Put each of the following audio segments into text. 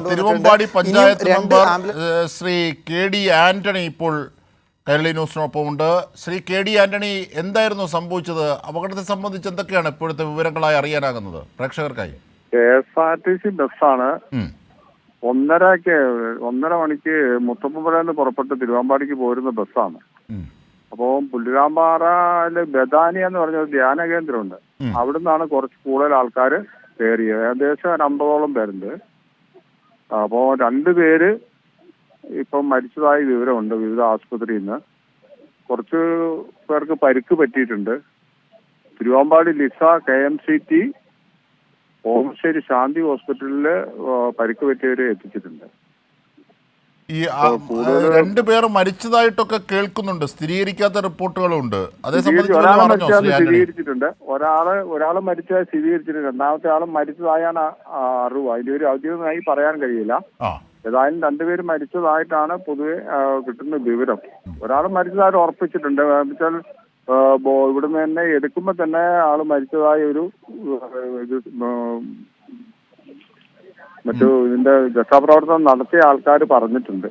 Thiruvambady panchayat member Shri K D Antony ഇപ്പോൾ കൈരളി ന്യൂസിനൊപ്പമുണ്ട്. Shri K D Antony, എന്തായിരുന്നു സംഭവിച്ചത്? അപകടത്തെ സംബന്ധിച്ച് എന്തൊക്കെയാണ് ഇപ്പോഴത്തെ വിവരങ്ങളായി അറിയാനാകുന്നത് പ്രേക്ഷകർക്കായി? KSRTC ബസ്സാണ് 1:30 മണിക്ക് മുത്തപ്പുഴയിൽ പുറപ്പെട്ട് തിരുവമ്പാടിക്ക് പോരുന്ന ബസ്സാണ്. അപ്പോൾ പുല്ലുരാമ്പാറയില് ബദാനി എന്ന് പറഞ്ഞൊരു ധ്യാന കേന്ദ്രമുണ്ട്. അവിടെ നിന്നാണ് കുറച്ച് കൂടുതൽ ആൾക്കാർ കയറിയത്. ഏകദേശം 50ഓളം പേരുണ്ട്. അപ്പോൾ 2 പേര് ഇപ്പം മരിച്ചതായി വിവരമുണ്ട്. വിവിധ ആശുപത്രിയിൽ നിന്ന് കുറച്ച് പേർക്ക് പരിക്ക് പറ്റിയിട്ടുണ്ട്. തിരുവമ്പാടി ലിസ KMCT ഓമശ്ശേരി ശാന്തി ഹോസ്പിറ്റലിൽ പരിക്ക് പറ്റിയവരെ എത്തിച്ചിട്ടുണ്ട്. ഈ 2 പേർ മരിച്ചതായിട്ടൊക്കെ കേൾക്കുന്നുണ്ട്, സ്ഥിരീകരിക്കാത്ത റിപ്പോർട്ടുകളുണ്ട്. സ്ഥിരീകരിച്ചിട്ടുണ്ട്. ഒരാള് മരിച്ചതായി സ്ഥിരീകരിച്ചിട്ടുണ്ട്. രണ്ടാമത്തെ ആളും മരിച്ചതായാണ് അറിവ്. അതിന്റെ ഒരു ഔദ്യോഗികമായി പറയാൻ കഴിയില്ല. ഏതായാലും 2 പേര് മരിച്ചതായിട്ടാണ് പൊതുവെ കിട്ടുന്ന വിവരം. ഒരാൾ മരിച്ചതായിട്ട് ഉറപ്പിച്ചിട്ടുണ്ട്. വെച്ചാൽ ഇവിടുന്ന് തന്നെ എടുക്കുമ്പോ തന്നെ ആള് മരിച്ചതായ ഒരു ഇതിന്റെ രക്ഷാപ്രവർത്തനം നടത്തിയ ആൾക്കാർ പറഞ്ഞിട്ടുണ്ട്.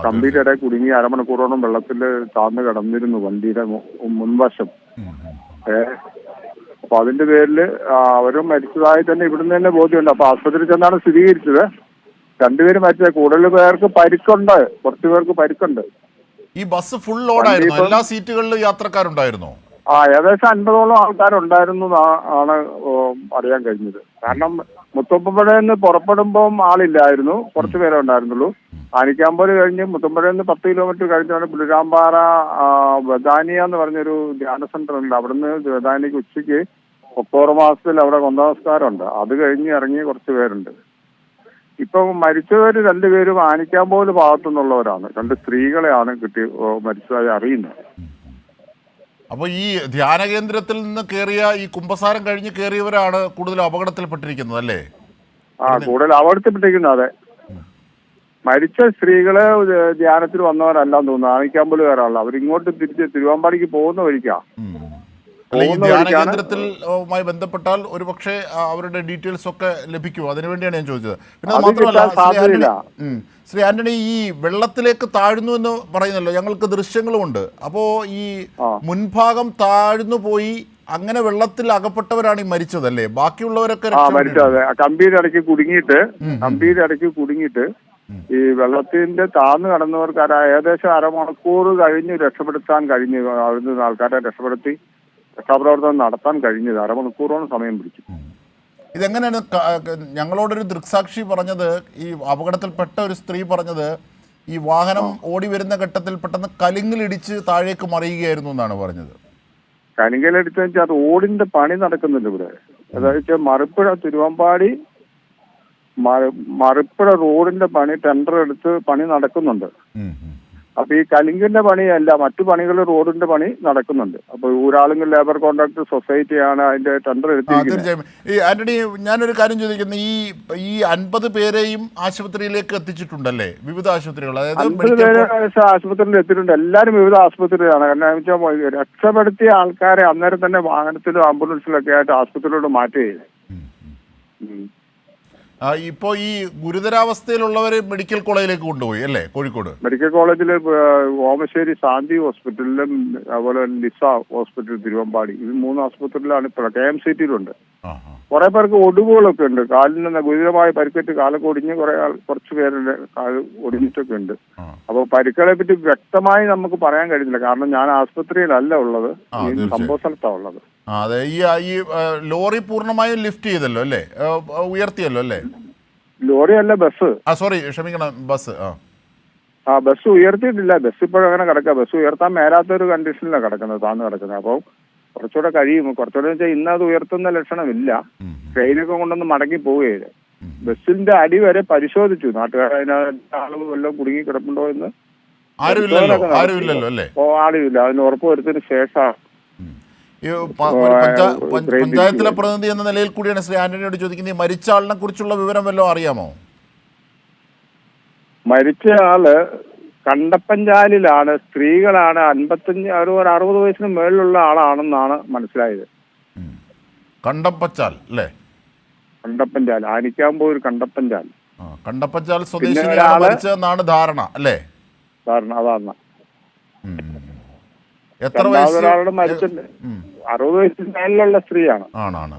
കമ്പിയുടെ ഇടയിൽ കുടുങ്ങി അരമണിക്കൂറോളം വെള്ളത്തിൽ താഴ്ന്നു കിടന്നിരുന്നു വണ്ടിയുടെ മുൻവശം. അപ്പൊ അതിന്റെ പേരില് അവരും മരിച്ചതായി തന്നെ ഇവിടുന്ന് തന്നെ ബോധ്യമുണ്ട്. അപ്പൊ ആശുപത്രിയിൽ ചെന്നാണ് സ്ഥിരീകരിച്ചത്. 2 പേര് മരിച്ചത്. കൂടുതൽ പേർക്ക് പരിക്കുണ്ട്. കുറച്ചു പേർക്ക് പരിക്കുണ്ട്. ഈ ബസ് ഫുൾ ലോഡായിരുന്നു? എല്ലാ സീറ്റുകളിലും യാത്രക്കാരുണ്ടായിരുന്നോ? ഏകദേശം 50ഓളം ആൾക്കാരുണ്ടായിരുന്നു ആണ് അറിയാൻ കഴിഞ്ഞത്. കാരണം മുത്തപ്പുഴയിൽ നിന്ന് പുറപ്പെടുമ്പോൾ ആളില്ലായിരുന്നു, കുറച്ചു പേരെ ഉണ്ടായിരുന്നുള്ളൂ. ആനിക്കാമ്പോല് കഴിഞ്ഞ് മുത്തപ്പുഴയിൽ നിന്ന് 10 കിലോമീറ്റർ കഴിഞ്ഞാണ് പുല്ലുരാമ്പാറ ബദാനിയ എന്ന് പറഞ്ഞൊരു ധ്യാന സെന്റർ ഉണ്ട്. അവിടുന്ന് ബദാനിക്ക് ഉച്ചയ്ക്ക് ഒക്ടോബർ മാസത്തിൽ അവിടെ കൊന്തനമസ്കാരമുണ്ട്. അത് കഴിഞ്ഞ് ഇറങ്ങി കുറച്ച് പേരുണ്ട്. ഇപ്പം മരിച്ചവര് 2 പേരും ആനിക്കാമ്പോല് ഭാഗത്തു നിന്നുള്ളവരാണ്. 2 സ്ത്രീകളെയാണ് മരിച്ചതായി അറിയുന്നത്. അപ്പൊ ഈ ധ്യാന കേന്ദ്രത്തിൽ നിന്ന് കയറിയ ഈ കുമ്പസാരം കഴിഞ്ഞ് കയറിയവരാണ് കൂടുതൽ അപകടത്തിൽപ്പെട്ടിരിക്കുന്നത് അല്ലേ? കൂടുതൽ അപകടത്തിൽപ്പെട്ടിരിക്കുന്നത്. അതെ, മരിച്ച സ്ത്രീകള് ധ്യാനത്തിൽ വന്നവരല്ലാന്ന് തോന്നുന്നു. ആനിക്കാമ്പോല് കയറാനുള്ള അവരിങ്ങോട്ട് തിരിച്ച് തിരുവമ്പാടിക്ക് പോകുന്ന വഴിക്കാ. ഈ ധ്യാന കേന്ദ്രത്തിലുമായി ബന്ധപ്പെട്ടാൽ ഒരുപക്ഷെ അവരുടെ ഡീറ്റെയിൽസ് ഒക്കെ ലഭിക്കുമോ? അതിനുവേണ്ടിയാണ് ഞാൻ ചോദിച്ചത്. പിന്നെ അത് മാത്രമല്ല ശ്രീ ആന്റണി, ഈ വെള്ളത്തിലേക്ക് താഴ്ന്നു എന്ന് പറയുന്നല്ലോ, ഞങ്ങൾക്ക് ദൃശ്യങ്ങളുമുണ്ട്. അപ്പോ ഈ മുൻഭാഗം താഴ്ന്നു പോയി അങ്ങനെ വെള്ളത്തിൽ അകപ്പെട്ടവരാണ് ഈ മരിച്ചതല്ലേ? ബാക്കിയുള്ളവരൊക്കെ കമ്പിയുടെ ഇടയ്ക്ക് കുടുങ്ങിയിട്ട് ഈ വെള്ളത്തിന്റെ താഴ്ന്നു കടന്നവർക്ക് ഏകദേശം അരമണിക്കൂർ കഴിഞ്ഞ് രക്ഷപ്പെടുത്താൻ കഴിഞ്ഞു. അവിടുന്ന് ആൾക്കാരെ രക്ഷപ്പെടുത്തി രക്ഷാപ്രവർത്തനം നടത്താൻ കഴിഞ്ഞത് അരമണിക്കൂറോളം സമയം പിടിച്ചു. ഇതെങ്ങനെയാണ്? ഞങ്ങളോടൊരു ദൃക്സാക്ഷി പറഞ്ഞത്, ഈ അപകടത്തിൽപ്പെട്ട ഒരു സ്ത്രീ പറഞ്ഞത്, ഈ വാഹനം ഓടി വരുന്ന ഘട്ടത്തിൽ പെട്ടെന്ന് കലിങ്ങിലിടിച്ച് താഴേക്ക് മറിയുകയായിരുന്നു എന്നാണ് പറഞ്ഞത്. കലിങ്ങിലിടിച്ചു വെച്ചാൽ അത് ഓടിന്റെ പണി നടക്കുന്നുണ്ട് ഇവിടെ. അതായത് മറുപ്പുഴ തിരുവമ്പാടി മറുപ്പുഴ റോഡിന്റെ പണി ടെൻഡർ എടുത്ത് പണി നടക്കുന്നുണ്ട്. അപ്പൊ ഈ കലിങ്കിന്റെ പണിയല്ല, മറ്റു പണികൾ റോഡിന്റെ പണി നടക്കുന്നുണ്ട്. അപ്പൊ ഊരാളുങ്കൽ ലേബർ കോൺട്രാക്ട് സൊസൈറ്റിയാണ് അതിന്റെ ടെൻഡർ എടുത്തിരിക്കുന്നത്. ആന്റണി, ഞാനൊരു കാര്യം ചോദിക്കുന്നത്, ഈ 50 പേരെയും ആശുപത്രിയിലേക്ക് എത്തിച്ചിട്ടുണ്ടല്ലേ? വിവിധ ആശുപത്രികൾ, അതായത് 50 പേര് ആശുപത്രിയിൽ എത്തിയിട്ടുണ്ട്. എല്ലാവരും വിവിധ ആശുപത്രിയിലാണ്. കാരണം വെച്ചാൽ രക്ഷപ്പെടുത്തിയ ആൾക്കാരെ അന്നേരം തന്നെ വാഹനത്തിലും ആംബുലൻസിലൊക്കെ ആയിട്ട് ആശുപത്രിയിലോട്ട് മാറ്റുകയാണ്. ഇപ്പോ ഈ ഗുരുതരാവസ്ഥയിലുള്ളവര് മെഡിക്കൽ കോളേജിലേക്ക് കൊണ്ടുപോയി അല്ലേ? കോഴിക്കോട് മെഡിക്കൽ കോളേജിൽ ഓമശ്ശേരി ശാന്തി ഹോസ്പിറ്റലിലും അതുപോലെ ലിസ ഹോസ്പിറ്റൽ തിരുവമ്പാടി, ഇത് 3 ആശുപത്രിയിലാണ് ഇപ്പോൾ. KMCTയിലുണ്ട്. കുറെ പേർക്ക് ഒടിവുകളൊക്കെ ഉണ്ട്. കാലിൽ നിന്ന് ഗുരുതരമായ പരിക്കേറ്റ് കാലൊക്കെ ഒടിഞ്ഞ് കുറച്ച് പേരുടെ കാല് ഒടിഞ്ഞിട്ടൊക്കെ ഉണ്ട്. അപ്പൊ പരിക്കുകളെ പറ്റി വ്യക്തമായി നമുക്ക് പറയാൻ കഴിയുന്നില്ല. കാരണം ഞാൻ ആശുപത്രിയിലല്ല ഉള്ളത്, സംഭവ സ്ഥലത്താണ് ഉള്ളത്. അതെ, ഈ ലോറി പൂർണ്ണമായും ലിഫ്റ്റ് ചെയ്തല്ലോ അല്ലേ? ഉയർത്തിയല്ലോ അല്ലേ? ലോറി അല്ല, ബസ്. സോറി, ക്ഷമിക്കണം, ബസ്. ബസ് ഉയർത്തിയിട്ടില്ല. ബസ് ഇപ്പോഴും അങ്ങനെ കിടക്കുക. ബസ് ഉയർത്താൻ മേലാത്തൊരു കണ്ടീഷനിലാണ് കിടക്കുന്നത്, താന്ന് കിടക്കുന്നത്. അപ്പോൾ കുറച്ചുകൂടെ കഴിയും. കുറച്ചുകൂടെ വെച്ചാൽ ഇന്ന് അത് ഉയർത്തുന്ന ലക്ഷണമില്ല. ട്രെയിനൊക്കെ കൊണ്ടൊന്ന് മടങ്ങി പോവുകയില്ല. ബസ്സിന്റെ അടി വരെ പരിശോധിച്ചു നാട്ടുകാർ. അതിനകത്ത് ആളുകൾ വല്ലതും കുടുങ്ങി കിടപ്പുണ്ടോ എന്ന് ആരുമില്ല. അതിന് ഉറപ്പ് വരുത്തിയതിനു ശേഷം പഞ്ചായത്തിലെ പ്രതിനിധി എന്ന നിലയിൽ കൂടിയാണ് ശ്രീ ആന്റണിയോട് ചോദിക്കുന്നത്, മരിച്ച ആളിനെ കുറിച്ചുള്ള വിവരം വല്ലതും അറിയാമോ? മരിച്ച ആള് കണ്ടപ്പഞ്ചാലിലാണ്. സ്ത്രീകളാണ്. 60 വയസ്സിന് മേളിലുള്ള ആളാണെന്നാണ് മനസ്സിലായത്. കണ്ടപ്പച്ചാൽ അല്ലേ? കണ്ടപ്പഞ്ചാൽ, ആനിക്കാമ്പോ ഒരു കണ്ടപ്പഞ്ചാൽ. കണ്ടപ്പച്ചാൽ സ്വദേശിനിയാണ് മരിച്ചതെന്നാണ് ധാരണ അല്ലേ? അതാണ്. എത്ര വയസ്സ്? ഒരാളുടെ മരിച്ചിട്ടുണ്ട്, 60 വയസ്സിന് മേലുള്ള സ്ത്രീയാണ്. ആണാണ്.